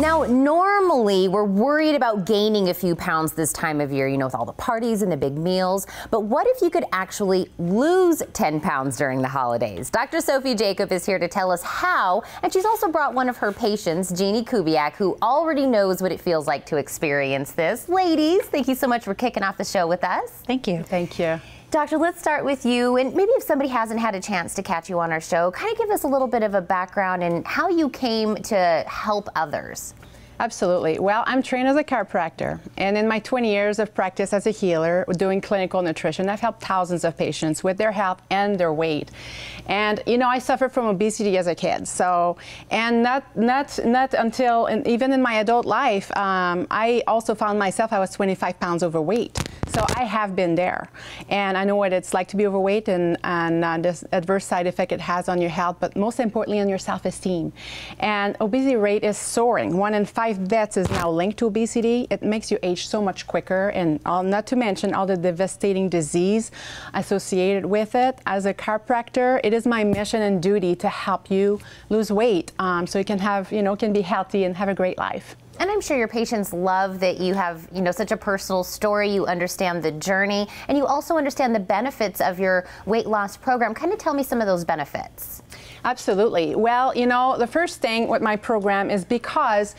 Now, normally we're worried about gaining a few pounds this time of year, you know, with all the parties and the big meals. But what if you could actually lose 10 pounds during the holidays? Dr. Sophie Jacob is here to tell us how, and she's also brought one of her patients, Jeanne Kubiak, who already knows what it feels like to experience this. Ladies, thank you so much for kicking off the show with us. Thank you. Thank you. Doctor, let's start with you, and maybe if somebody hasn't had a chance to catch you on our show, kind of give us a little bit of a background and how you came to help others. Absolutely. Well, I'm trained as a chiropractor, and in my 20 years of practice as a healer doing clinical nutrition, I've helped thousands of patients with their health and their weight. And you know, I suffered from obesity as a kid, so, and not until, and even in my adult life, I also found myself, I was 25 pounds overweight. So I have been there, and I know what it's like to be overweight and this adverse side effect it has on your health, but most importantly on your self-esteem. And obesity rate is soaring. 1 in 5 deaths is now linked to obesity. It makes you age so much quicker, and not to mention all the devastating disease associated with it. As a chiropractor, it is my mission and duty to help you lose weight so you can have, can be healthy and have a great life. And I'm sure your patients love that you have, such a personal story. You understand the journey, and you also understand the benefits of your weight loss program. Kind of tell me some of those benefits. Absolutely. Well, the first thing with my program is because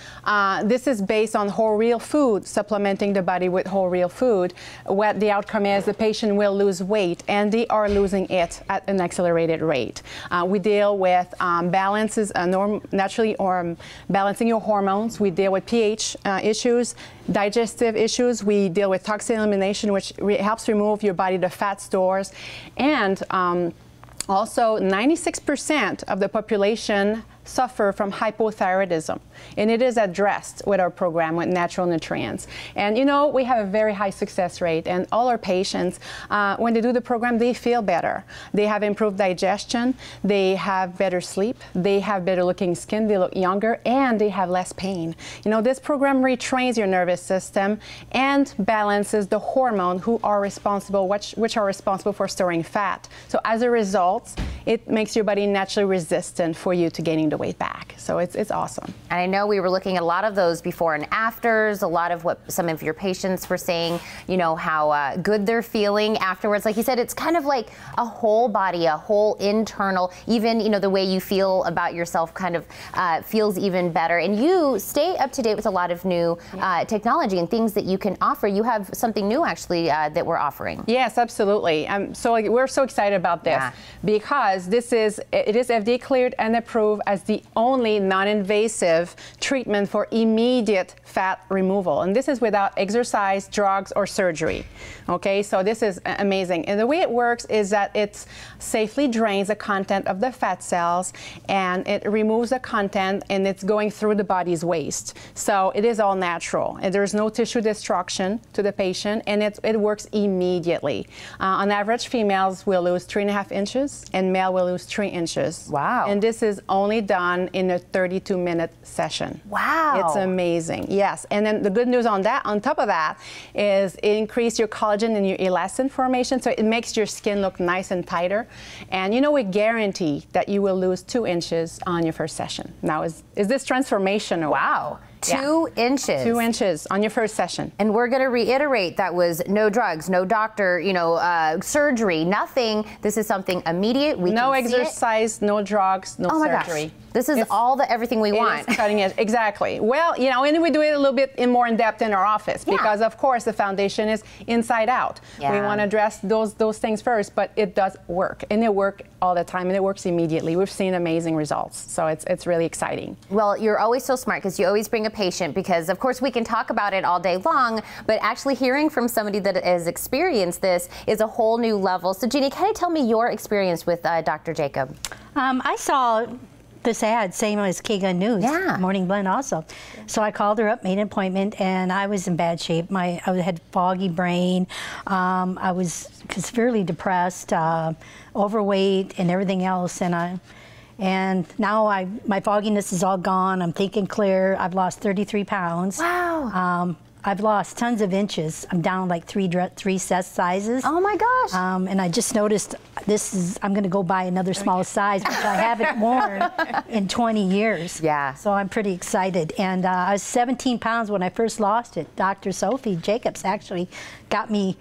this is based on whole real food, supplementing the body with whole real food, what the outcome is the patient will lose weight, and they are losing it at an accelerated rate. We deal with balances, naturally, or balancing your hormones. We deal with pH issues, digestive issues. We deal with toxin elimination, which helps remove your body the fat stores, and also, 96% of the population suffer from hypothyroidism, and it is addressed with our program with natural nutrients. And we have a very high success rate, and all our patients, when they do the program, they feel better. They have improved digestion, they have better sleep, they have better looking skin, they look younger, and they have less pain. This program retrains your nervous system and balances the hormone which are responsible for storing fat. So as a result, it makes your body naturally resistant for you to gaining the weight back. So it's awesome. And I know we were looking at a lot of those before and afters, a lot of what some of your patients were saying, how good they're feeling afterwards. Like you said, it's kind of like a whole body, a whole internal, even, the way you feel about yourself kind of feels even better. And you stay up to date with a lot of new technology and things that you can offer. You have something new actually that we're offering. Yes, absolutely. We're so excited about this because it is FDA cleared and approved as the only non-invasive treatment for immediate fat removal. And this is without exercise, drugs, or surgery. Okay, so this is amazing. And the way it works is that it safely drains the content of the fat cells, and it removes the content, and it's going through the body's waste. So it is all natural, and there's no tissue destruction to the patient, and it works immediately. On average, females will lose 3.5 inches, and male will lose 3 inches. Wow. And this is only done in a 32-minute session. Wow. It's amazing. Yes. And then the good news on top of that, is it increases your collagen and your elastin formation, so it makes your skin look nice and tighter. And we guarantee that you will lose 2 inches on your first session. Now, is this transformational? Wow. 2 inches. 2 inches on your first session. And we're going to reiterate that was no drugs, no doctor, surgery, nothing. This is something immediate. No exercise, no drugs, no surgery. Gosh. This is everything we want. It's cutting edge. Exactly. Well, and we do it a little bit more in depth in our office because, of course, the foundation is inside out. We want to address those things first, but it does work, and it works all the time, and it works immediately. We've seen amazing results, so it's really exciting. Well, you're always so smart because you always bring a patient, because, of course, we can talk about it all day long, but actually hearing from somebody that has experienced this is a whole new level. So, Jeanne, kind of tell me your experience with Dr. Jacob. I saw this ad, same as K-Gun News, Morning Blend also. So I called her up, made an appointment, and I was in bad shape. I had foggy brain. I was severely depressed, overweight, and everything else. And now my fogginess is all gone. I'm thinking clear. I've lost 33 pounds. Wow. I've lost tons of inches. I'm down like three sizes. Oh my gosh. And I just noticed I'm going to go buy another small size, which I haven't worn in 20 years. Yeah. So I'm pretty excited. And I was 17 pounds when I first lost it. Dr. Sophie Jacob actually got me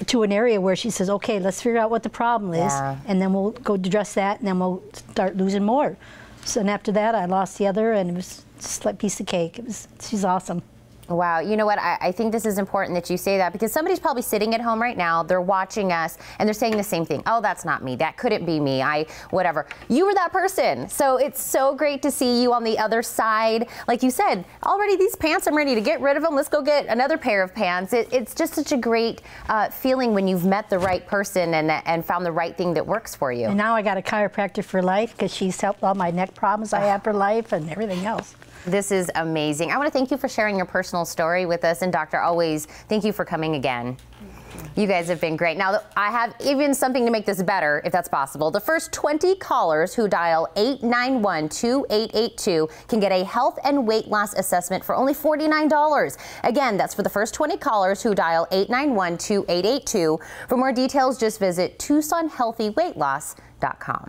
to an area where she says, okay, let's figure out what the problem is, and then we'll go address that, and then we'll start losing more. So, and after that, I lost the other, and it was just like a piece of cake. She's awesome. Wow, you know what, I think this is important that you say that, because somebody's probably sitting at home right now, they're watching us, and they're saying the same thing. Oh, that's not me, that couldn't be me, whatever. You were that person. So it's so great to see you on the other side. Like you said, already these pants, I'm ready to get rid of them. Let's go get another pair of pants. It's just such a great feeling when you've met the right person and found the right thing that works for you. And now I got a chiropractor for life, because she's helped all my neck problems I have for life and everything else. This is amazing. I want to thank you for sharing your personal story with us. And Dr. Always, thank you for coming again. You guys have been great. Now, I have even something to make this better, if that's possible. The first 20 callers who dial 891-2882 can get a health and weight loss assessment for only $49. Again, that's for the first 20 callers who dial 891-2882. For more details, just visit TucsonHealthyWeightLoss.com.